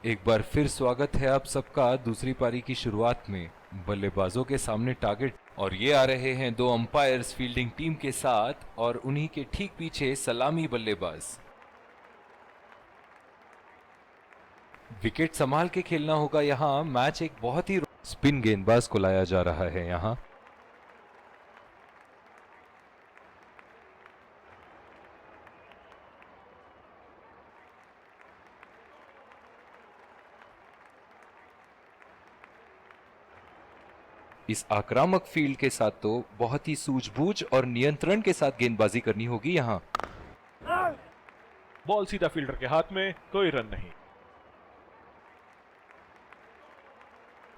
एक बार फिर स्वागत है आप सबका दूसरी पारी की शुरुआत में। बल्लेबाजों के सामने टारगेट और ये आ रहे हैं दो अंपायर्स फील्डिंग टीम के साथ और उन्हीं के ठीक पीछे सलामी बल्लेबाज। विकेट संभाल के खेलना होगा यहाँ। मैच एक बहुत ही स्पिन गेंदबाज को लाया जा रहा है यहाँ। इस आक्रामक फील्ड के साथ तो बहुत ही सूझबूझ और नियंत्रण के साथ गेंदबाजी करनी होगी यहाँ। बॉल सीधा फील्डर के हाथ में, कोई रन नहीं।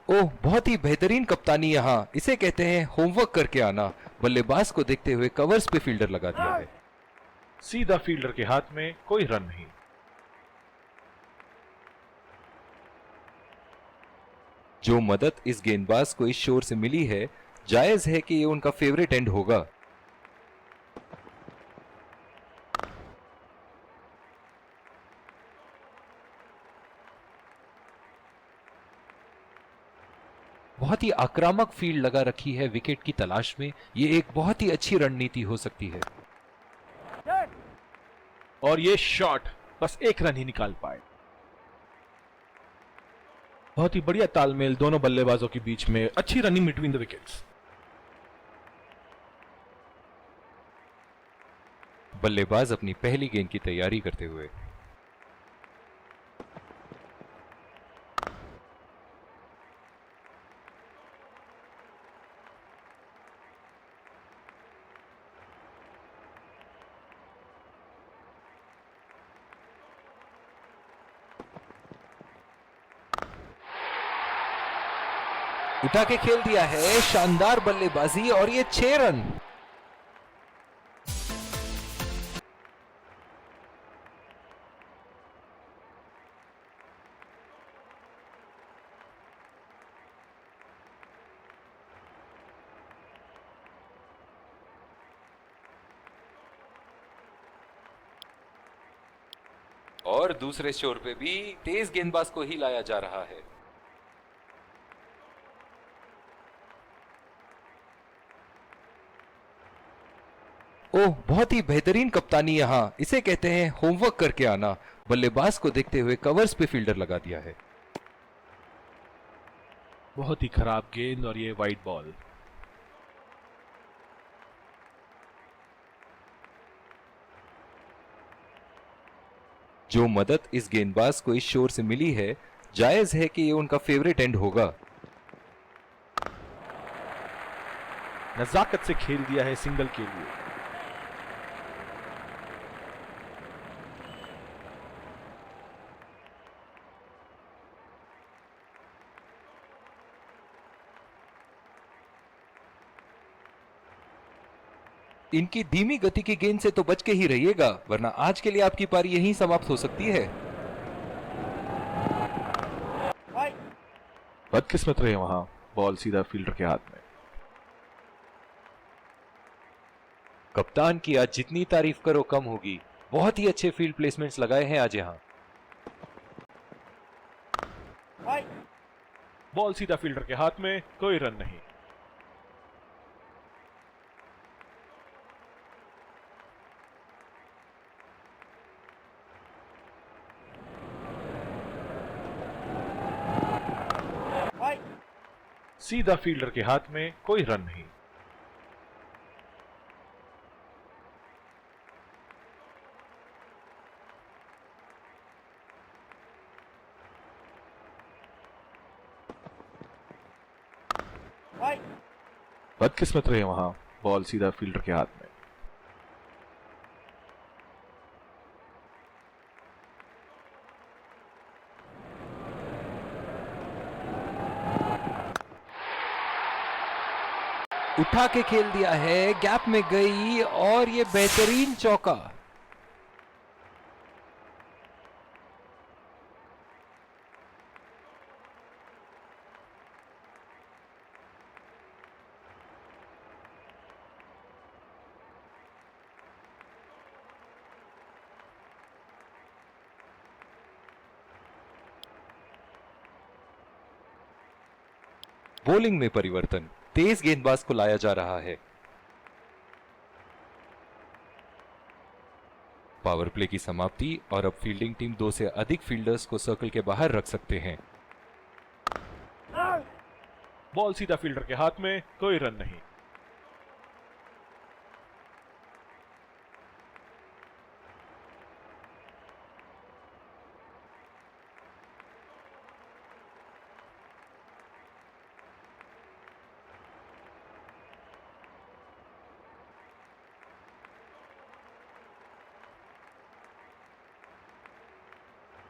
ओह, बहुत ही बेहतरीन कप्तानी यहाँ। इसे कहते हैं होमवर्क करके आना। बल्लेबाज को देखते हुए कवर्स पे फील्डर लगा दिया है। सीधा फील्डर के हाथ में, कोई रन नहीं। जो मदद इस गेंदबाज को इस शोर से मिली है, जायज है कि ये उनका फेवरेट एंड होगा। बहुत ही आक्रामक फील्ड लगा रखी है विकेट की तलाश में। ये एक बहुत ही अच्छी रणनीति हो सकती है। और ये शॉट बस एक रन ही निकाल पाए। बहुत ही बढ़िया तालमेल दोनों बल्लेबाजों के बीच में, अच्छी रनिंग बिटवीन द विकेट्स। बल्लेबाज अपनी पहली गेंद की तैयारी करते हुए। उठा के खेल दिया है, शानदार बल्लेबाजी और ये 6 रन। और दूसरे छोर पे भी तेज गेंदबाज को ही लाया जा रहा है। ओह, बहुत ही बेहतरीन कप्तानी यहाँ। इसे कहते हैं होमवर्क करके आना। बल्लेबाज को देखते हुए कवर्स पे फील्डर लगा दिया है। बहुत ही खराब गेंद और ये वाइड बॉल। जो मदद इस गेंदबाज को इस शोर से मिली है, जायज है कि ये उनका फेवरेट एंड होगा। नजाकत से खेल दिया है सिंगल के लिए। इनकी धीमी गति की गेंद से तो बच के ही रहिएगा, वरना आज के लिए आपकी पारी यहीं समाप्त हो सकती है। बदकिस्मत रहे वहां, बॉल सीधा फील्डर के हाथ में। कप्तान की आज जितनी तारीफ करो कम होगी। बहुत ही अच्छे फील्ड प्लेसमेंट्स लगाए हैं आज यहां। बॉल सीधा फील्डर के हाथ में, कोई रन नहीं। सीधा फील्डर के हाथ में, कोई रन नहीं। बदकिस्मत रहे वहां, बॉल सीधा फील्डर के हाथ में। उठा के खेल दिया है, गैप में गई और ये बेहतरीन चौका। बॉलिंग में परिवर्तन, तेज गेंदबाज को लाया जा रहा है। पावर प्ले की समाप्ति और अब फील्डिंग टीम 2 से अधिक फील्डर्स को सर्कल के बाहर रख सकते हैं। बॉल सीधा फील्डर के हाथ में, कोई रन नहीं।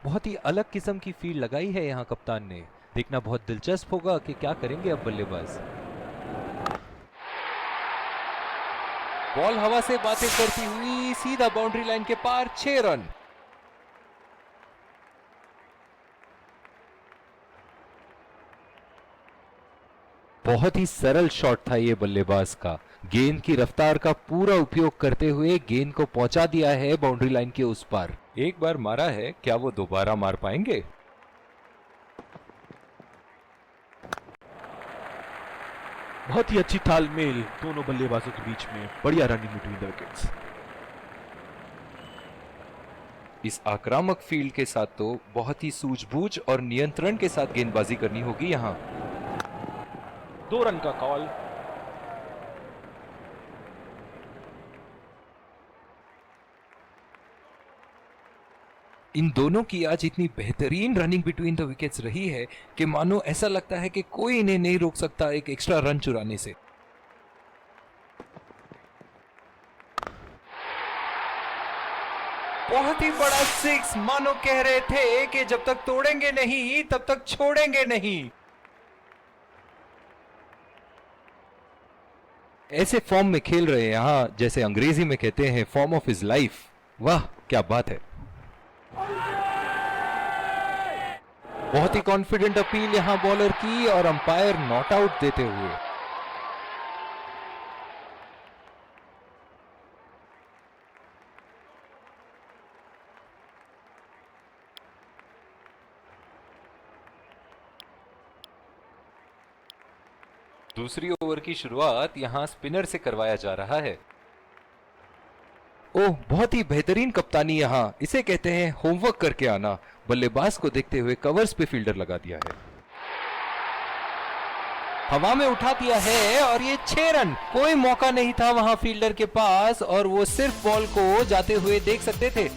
बहुत ही अलग किस्म की फील्ड लगाई है यहाँ कप्तान ने। देखना बहुत दिलचस्प होगा कि क्या करेंगे अब बल्लेबाज। बॉल हवा से बातें करती हुई सीधा बाउंड्री लाइन के पार, 6 रन। बहुत ही सरल शॉट था ये बल्लेबाज का। गेंद की रफ्तार का पूरा उपयोग करते हुए गेंद को पहुंचा दिया है बाउंड्री लाइन के उस पार। एक बार मारा है, क्या वो दोबारा मार पाएंगे? बहुत ही अच्छी तालमेल दोनों बल्लेबाजों के बीच में, बढ़िया रनिंग बिटवीन द विकेट्स। इस आक्रामक फील्ड के साथ तो बहुत ही सूझबूझ और नियंत्रण के साथ गेंदबाजी करनी होगी यहां। 2 रन का कॉल। इन दोनों की आज इतनी बेहतरीन रनिंग बिटवीन द विकेट्स रही है कि मानो ऐसा लगता है कि कोई इन्हें नहीं रोक सकता एक एक्स्ट्रा रन चुराने से। बहुत ही बड़ा 6, मानो कह रहे थे कि जब तक तोड़ेंगे नहीं तब तक छोड़ेंगे नहीं। ऐसे फॉर्म में खेल रहे हैं यहां, जैसे अंग्रेजी में कहते हैं फॉर्म ऑफ हिज लाइफ। वाह क्या बात है। बहुत ही कॉन्फिडेंट अपील यहां बॉलर की और अंपायर नॉट आउट देते हुए। दूसरी ओवर की शुरुआत यहां स्पिनर से करवाया जा रहा है। ओह बहुत ही बेहतरीन कप्तानी यहां, इसे कहते हैं होमवर्क करके आना। बल्लेबाज को देखते हुए कवर्स पे फील्डर लगा दिया है, हवा में उठा दिया है और ये 6 रन। कोई मौका नहीं था वहां फील्डर के पास और वो सिर्फ बॉल को जाते हुए देख सकते थे।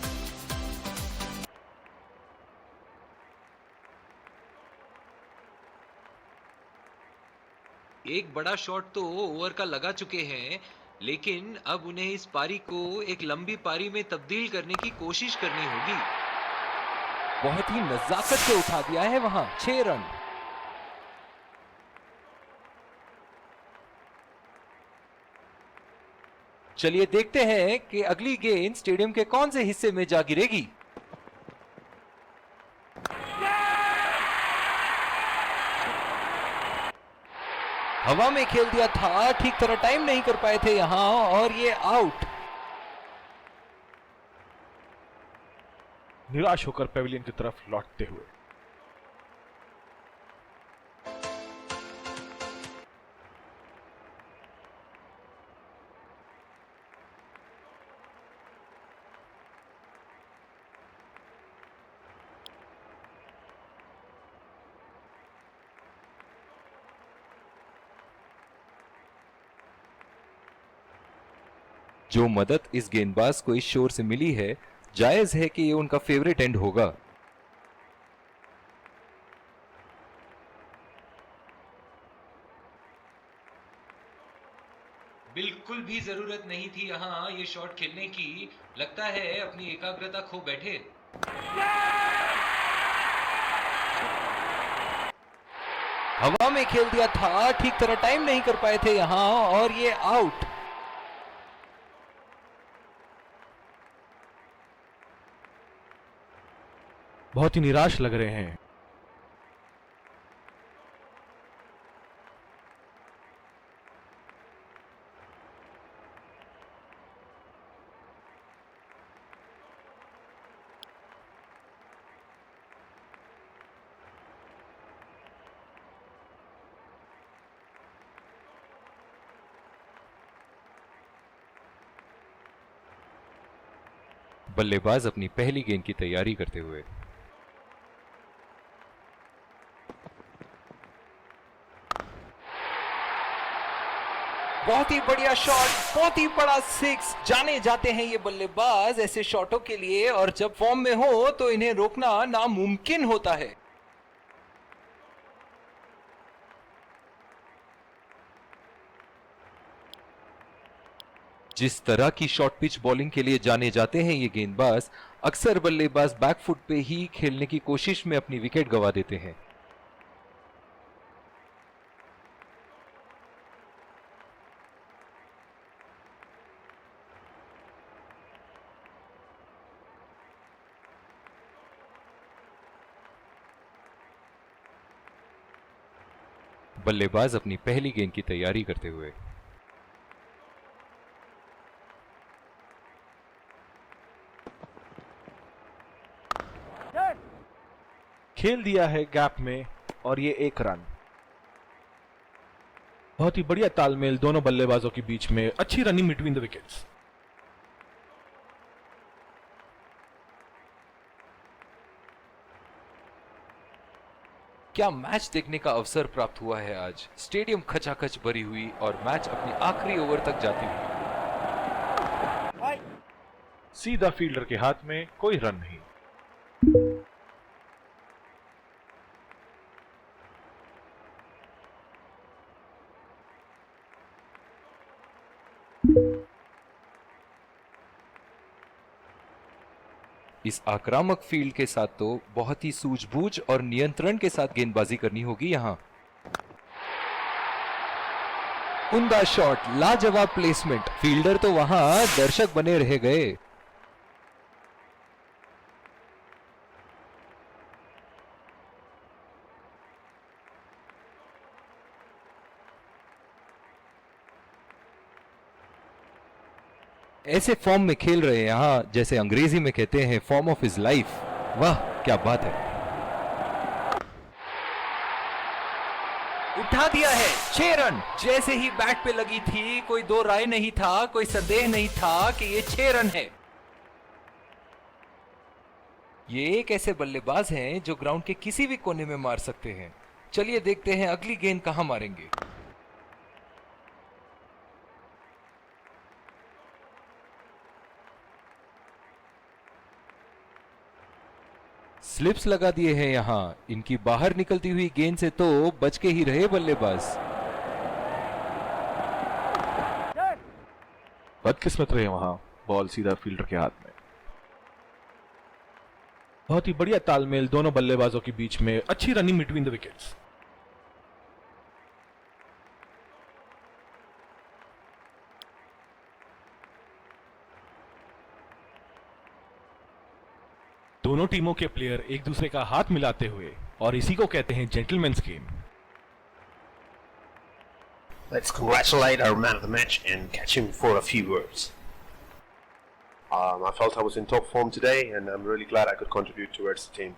एक बड़ा शॉट तो ओवर का लगा चुके हैं, लेकिन अब उन्हें इस पारी को एक लंबी पारी में तब्दील करने की कोशिश करनी होगी। बहुत ही नजाकत से उठा दिया है वहां, 6 रन। चलिए देखते हैं कि अगली गेंद स्टेडियम के कौन से हिस्से में जा गिरेगी। हवा में खेल दिया था, ठीक तरह टाइम नहीं कर पाए थे यहां और ये आउट। निराश होकर पेविलियन की तरफ लौटते हुए। जो मदद इस गेंदबाज को इस शोर से मिली है, जायज है कि ये उनका फेवरेट एंड होगा। बिल्कुल भी जरूरत नहीं थी यहां ये शॉट खेलने की। लगता है अपनी एकाग्रता खो बैठे। हवा में खेल दिया था, ठीक तरह टाइम नहीं कर पाए थे यहां और ये आउट। बहुत ही निराश लग रहे हैं। बल्लेबाज अपनी पहली गेंद की तैयारी करते हुए। बहुत ही बढ़िया शॉट, बहुत ही बड़ा सिक्स। जाने जाते हैं ये बल्लेबाज ऐसे शॉटों के लिए, और जब फॉर्म में हो तो इन्हें रोकना नामुमकिन होता है। जिस तरह की शॉर्ट पिच बॉलिंग के लिए जाने जाते हैं ये गेंदबाज, अक्सर बल्लेबाज बैकफुट पे ही खेलने की कोशिश में अपनी विकेट गंवा देते हैं। बल्लेबाज अपनी पहली गेंद की तैयारी करते हुए। खेल दिया है गैप में और ये 1 रन। बहुत ही बढ़िया तालमेल दोनों बल्लेबाजों के बीच में, अच्छी रनिंग बिटवीन द विकेट्स। क्या मैच देखने का अवसर प्राप्त हुआ है आज। स्टेडियम खचाखच भरी हुई और मैच अपनी आखिरी ओवर तक जाती हुई। सीधा फील्डर के हाथ में, कोई रन नहीं। इस आक्रामक फील्ड के साथ तो बहुत ही सूझबूझ और नियंत्रण के साथ गेंदबाजी करनी होगी यहां। उम्दा शॉट, लाजवाब प्लेसमेंट। फील्डर तो वहां दर्शक बने रह गए। ऐसे फॉर्म में खेल रहे हैं यहां, जैसे अंग्रेजी में कहते हैं फॉर्म ऑफ हिज लाइफ। वाह क्या बात है। उठा दिया है, 6 रन। जैसे ही बैट पे लगी थी, कोई दो राय नहीं था, कोई संदेह नहीं था कि ये 6 रन है। ये एक ऐसे बल्लेबाज हैं जो ग्राउंड के किसी भी कोने में मार सकते हैं। चलिए देखते हैं अगली गेंद कहां मारेंगे। स्लिप्स लगा दिए हैं यहां। इनकी बाहर निकलती हुई गेंद से तो बच के ही रहे बल्लेबाज। बदकिस्मत रहे वहां, बॉल सीधा फील्डर के हाथ में। बहुत ही बढ़िया तालमेल दोनों बल्लेबाजों के बीच में, अच्छी रनिंग बिटवीन द विकेट्स। दोनों टीमों के प्लेयर एक दूसरे का हाथ मिलाते हुए, और इसी को कहते हैं gentleman's game. Let's congratulate our man of the match and catch him for a few words. I felt I was in top form today, and I'm really glad I could contribute towards the team.